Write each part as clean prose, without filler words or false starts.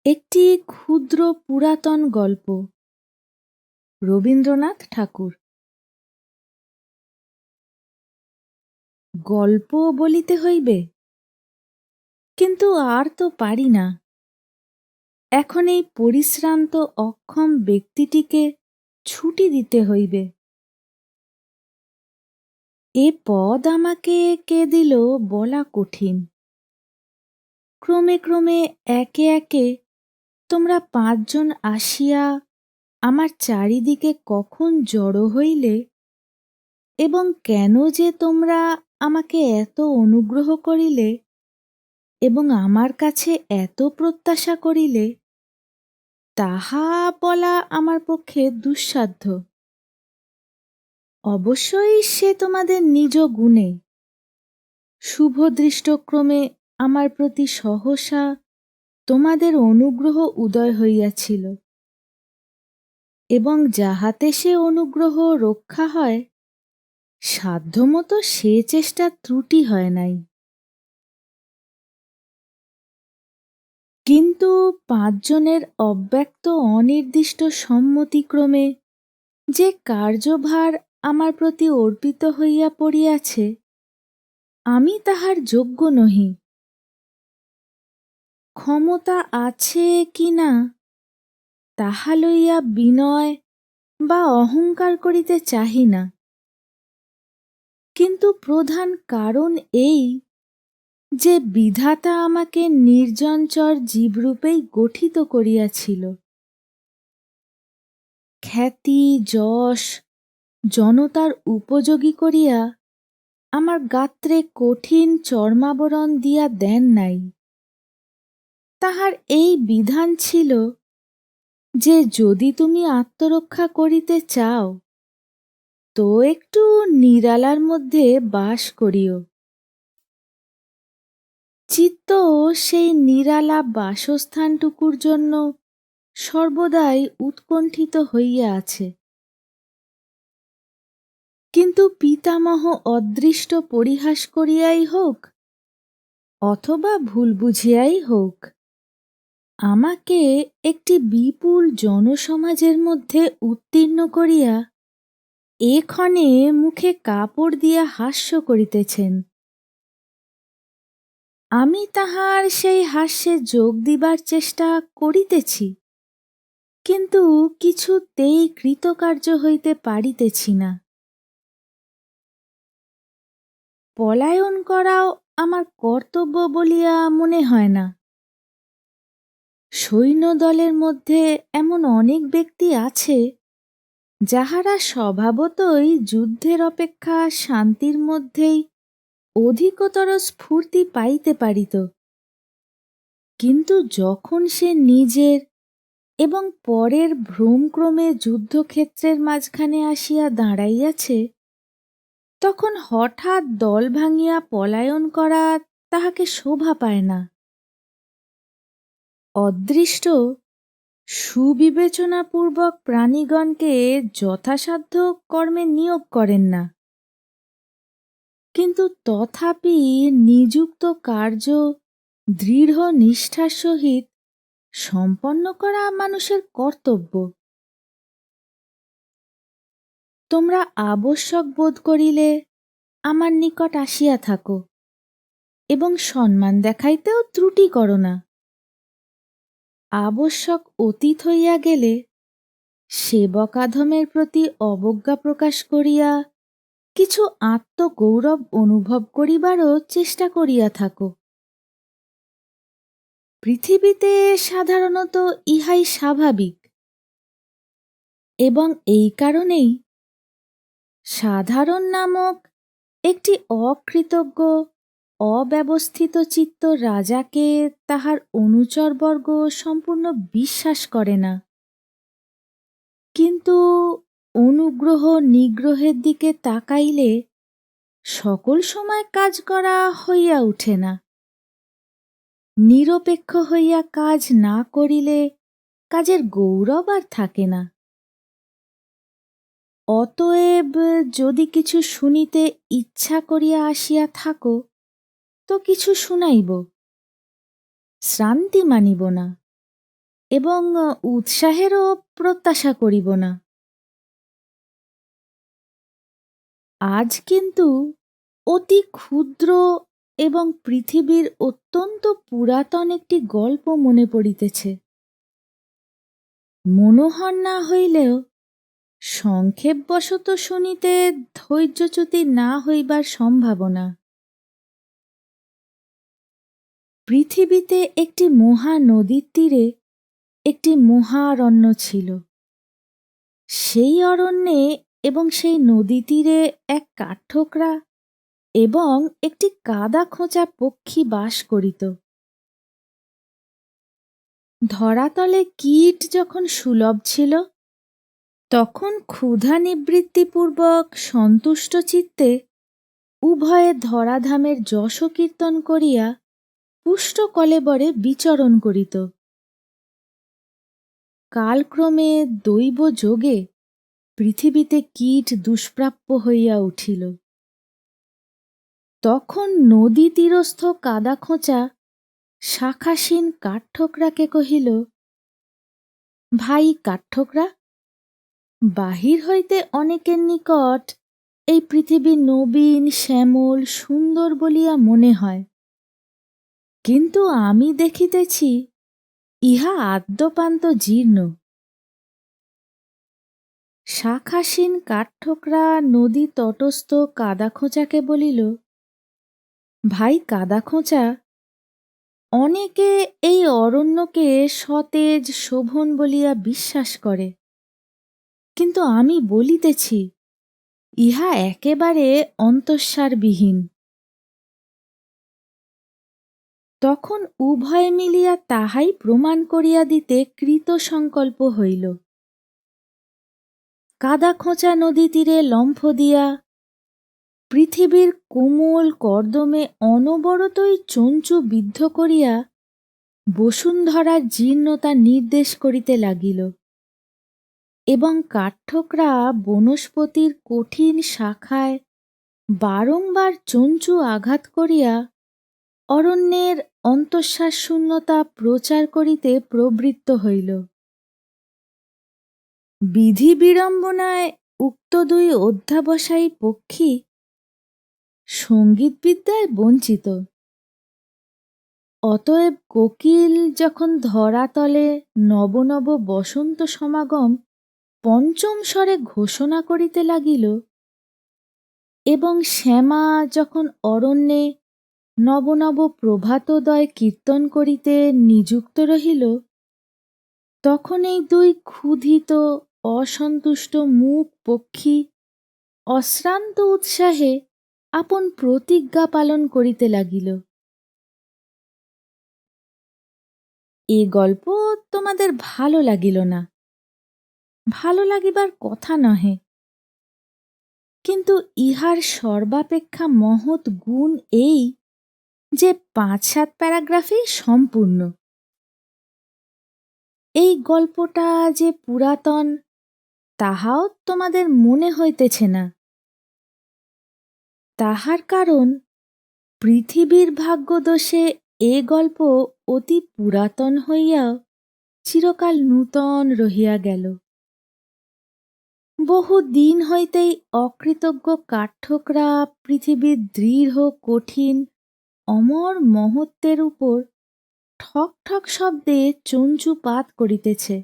একটি ক্ষুদ্র পুরাতন গল্প। রবীন্দ্রনাথ ঠাকুর। গল্প বলিতে হইবে, কিন্তু আর তো পারি না। এখন এই পরিশ্রান্ত অক্ষম ব্যক্তিটিকে ছুটি দিতে হইবে। এ পদ আমাকে কে দিল বলা কঠিন। ক্রমে ক্রমে একে একে তোমরা ৫ জন আসিয়া আমার চারিদিকে কখন জড়ো হইলে এবং কেন যে তোমরা আমাকে এত অনুগ্রহ করিলে এবং আমার কাছে এত প্রত্যাশা করিলে, তাহা বলা আমার পক্ষে দুঃসাধ্য। অবশ্যই সে তোমাদের নিজ গুণে শুভদৃষ্টক্রমে আমার প্রতি সহসা তোমাদের অনুগ্রহ উদয় হইয়াছিল, এবং যাহাতে সে অনুগ্রহ রক্ষা হয়, সাধ্যমতো সে চেষ্টা ত্রুটি হয় নাই। কিন্তু ৫ জনের অব্যক্ত অনির্দিষ্ট সম্মতিক্রমে যে কার্যভার আমার প্রতি অর্পিত হইয়া পড়িয়াছে, আমি তাহার যোগ্য নহি। ক্ষমতা আছে কি না তাহা লইয়া বিনয় বা অহংকার করিতে চাহি না, কিন্তু প্রধান কারণ এই যে বিধাতা আমাকে নির্জনচর জীবরূপেই গঠিত করিয়াছিল। খ্যাতি যশ জনতার উপযোগী করিয়া আমার গাত্রে কঠিন চর্মাবরণ দিয়া দেন নাই। তাহার এই বিধান ছিল যে যদি তুমি আত্মরক্ষা করিতে চাও, তো একটু নিরালার মধ্যে বাস করিও। চিত্ত সেই নিরালা বাসস্থানটুকুর জন্য সর্বদাই উৎকণ্ঠিত হইয়া আছে। কিন্তু পিতামহ অদৃষ্ট পরিহাস করিয়াই হোক অথবা ভুল বুঝিয়াই হোক, আমাকে একটি বিপুল জনসমাজের মধ্যে উত্তীর্ণ করিয়া এক্ষণে মুখে কাপড় দিয়া হাস্য করিতেছেন। আমি তাহার সেই হাস্যে যোগ দিবার চেষ্টা করিতেছি, কিন্তু কিছুতেই কৃতকার্য হইতে পারিতেছি না। পলায়ন করাও আমার কর্তব্য বলিয়া মনে হয় না। সৈন্যদলের মধ্যে এমন অনেক ব্যক্তি আছে যাহারা স্বভাবতই যুদ্ধের অপেক্ষা শান্তির মধ্যেই অধিকতর স্ফূর্তি পাইতে পারিত, কিন্তু যখন সে নিজের এবং পরের ভ্রমক্রমে যুদ্ধক্ষেত্রের মাঝখানে আসিয়া দাঁড়াইয়াছে, তখন হঠাৎ দল ভাঙিয়া পলায়ন করা তাহাকে শোভা পায় না। অদৃষ্ট সুবিবেচনাপূর্বক প্রাণীগণকে যথাসাধ্য কর্মে নিয়োগ করেন না, কিন্তু তথাপি নিযুক্ত কার্য দৃঢ় নিষ্ঠার সহিত সম্পন্ন করা মানুষের কর্তব্য। তোমরা আবশ্যক বোধ করিলে আমার নিকট আসিয়া থাকো এবং সম্মান দেখাইতেও ত্রুটি করো না। আবশ্যক অতীত হইয়া গেলে সেবকাধমের প্রতি অবজ্ঞা প্রকাশ করিয়া কিছু আত্মগৌরব অনুভব করিবারও চেষ্টা করিয়া থাকো। পৃথিবীতে সাধারণত ইহাই স্বাভাবিক, এবং এই কারণেই সাধারণ নামক একটি অকৃতজ্ঞ অব্যবস্থিত চিত্ত রাজাকে তাহার অনুচরবর্গ সম্পূর্ণ বিশ্বাস করে না। কিন্তু অনুগ্রহ নিগ্রহের দিকে তাকাইলে সকল সময় কাজ করা হইয়া উঠে না। নিরপেক্ষ হইয়া কাজ না করিলে কাজের গৌরব আর থাকে না। অতএব যদি কিছু শুনিতে ইচ্ছা করিয়া আসিয়া থাকো, তো কিছু শুনাইব, শ্রান্তি মানিব না। এবং উৎসাহেরও প্রত্যাশা করিব না। আজ কিন্তু অতি ক্ষুদ্র এবং পৃথিবীর অত্যন্ত পুরাতন একটি গল্প মনে পড়িতেছে। মনোহর না হইলেও সংক্ষেপবশত শুনিতে ধৈর্যচ্যুতি না হইবার সম্ভাবনা। পৃথিবীতে একটি মহানদীর তীরে একটি মহারণ্য ছিল। সেই অরণ্যে এবং সেই নদী তীরে এক কাঠঠোকরা এবং একটি কাদা খোঁচা পক্ষী বাস করিত। ধরাতলে কীট যখন সুলভ ছিল, তখন ক্ষুধা নিবৃত্তিপূর্বক সন্তুষ্ট চিত্তে উভয়ে ধরাধামের যশ কীর্তন করিয়া পুষ্ট কলেবরে বিচরণ করিত। কালক্রমে দৈব যোগে পৃথিবীতে কীট দুষ্প্রাপ্য হইয়া উঠিল। তখন নদী তীরস্থ কাদা খোঁচা শাখাসীন কাঠঠোকরাকে কহিল, ভাই কাঠঠোকরা, বাহির হইতে অনেকের নিকট এই পৃথিবী নবীন শ্যামল সুন্দর বলিয়া মনে হয়, কিন্তু আমি দেখিতেছি ইহা আদ্যপান্ত জীর্ণ। শাখাসীন কাঠঠোকরা নদী তটস্থ কাদাখোঁচাকে বলিল, ভাই কাদাখোঁচা, অনেকে এই অরণ্যকে সতেজ শোভন বলিয়া বিশ্বাস করে, কিন্তু আমি বলিতেছি ইহা একেবারে অন্তঃসারবিহীন। তখন উভয় মিলিয়া তাহাই প্রমাণ করিয়া দিতে কৃতসংকল্প হইল। কাদাখোঁচা নদী তীরে লম্ফ দিয়া পৃথিবীর কোমল কর্দমে অনবরতই চঞ্চু বিদ্ধ করিয়া বসুন্ধরার জীর্ণতা নির্দেশ করিতে লাগিল, এবং কাঠঠোকরা বনস্পতির কঠিন শাখায় বারংবার চঞ্চু আঘাত করিয়া অরণ্যের অন্তঃসার শূন্যতা প্রচার করিতে প্রবৃত্ত হইল। বিধি বিড়ম্বনায় উক্ত দুই অধ্যাবসায়ী পক্ষী সঙ্গীতবিদ্যায় বঞ্চিত। অতএব কোকিল যখন ধরাতলে নব নব বসন্ত সমাগম পঞ্চম স্বরে ঘোষণা করিতে লাগিল, এবং শ্যামা যখন অরণ্যে নব নব প্রভাতোদয় কীর্তন করিতে নিযুক্ত রহিল, তখন এই দুই ক্ষুধিত অসন্তুষ্ট মূক পক্ষী অশ্রান্ত উৎসাহে আপন প্রতিজ্ঞা পালন করিতে লাগিল। এ গল্প তোমাদের ভালো লাগিল না, ভালো লাগিবার কথা নহে, কিন্তু ইহার সর্বাপেক্ষা মহৎ গুণ এই যে ৫-৭ প্যারাগ্রাফেই সম্পূর্ণ। এই গল্পটা যে পুরাতন তাহাও তোমাদের মনে হইতেছে না। তাহার কারণ পৃথিবীর ভাগ্যদোষে এ গল্প অতি পুরাতন হইয়াও চিরকাল নূতন রহিয়া গেল। বহু দিন হইতেই অকৃতজ্ঞ কাঠঠোকরা পৃথিবীর দৃঢ় কঠিন অমর মহত্বের উপর ঠক ঠক শব্দে চঞ্চুপাত করিতেছে,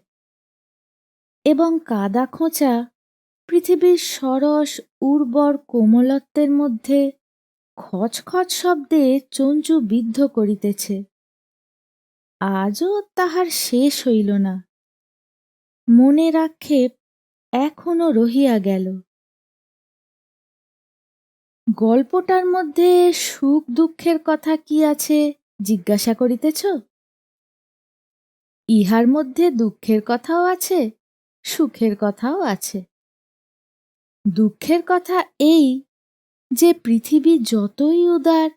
এবং কাদা খোঁচা পৃথিবীর সরস উর্বর কোমলত্বের মধ্যে খচখচ শব্দে চঞ্চু বিদ্ধ করিতেছে। আজও তাহার শেষ হইল না, মনের আক্ষেপ এখনো রহিয়া গেল। গল্পটার মধ্যে সুখ দুঃখের কথা কি আছে জিজ্ঞাসা করিতেছ? ইহার মধ্যে দুঃখের কথাও আছে, সুখের কথাও আছে। দুঃখের কথা এই যে পৃথিবী যতই উদার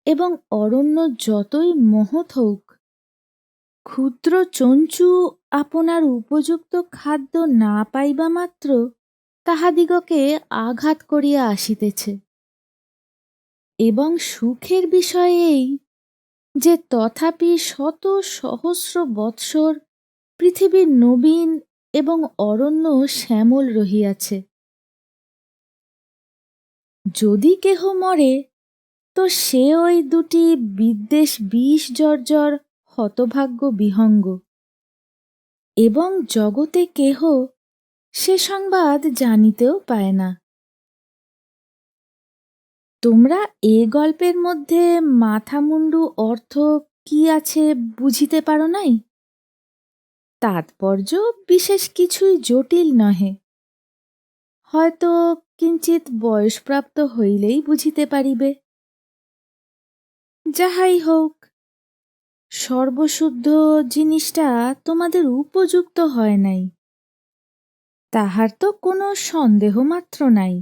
এবং অরণ্য যতই মহৎ হোক, ক্ষুদ্র চঞ্চু আপনার উপযুক্ত খাদ্য না পাইবা মাত্র তাহাদিগকে আঘাত করিয়া আসিতেছে। এবং সুখের বিষয় এই যে তথাপি শত সহস্র বৎসর পৃথিবী নবীন এবং অরণ্য শ্যামল রহিয়াছে। যদি কেহ মরে, তো সে ওই দুটি বিদ্বেষ বিষ জর্জর হতভাগ্য বিহঙ্গ, এবং জগতে কেহ সে সংবাদ জানিতেও পায় না। তোমরা এ গল্পের মধ্যে মাথামুন্ডু অর্থ কি আছে বুঝিতে পারো নাই? তাৎপর্য বিশেষ কিছুই জটিল নহে, হয়তো কিঞ্চিৎ বয়সপ্রাপ্ত হইলেই বুঝিতে পারিবে। যাহাই হোক, সর্বশুদ্ধ জিনিসটা তোমাদের উপযুক্ত হয় নাই, তাহার তো কোনো সন্দেহ মাত্র নাই।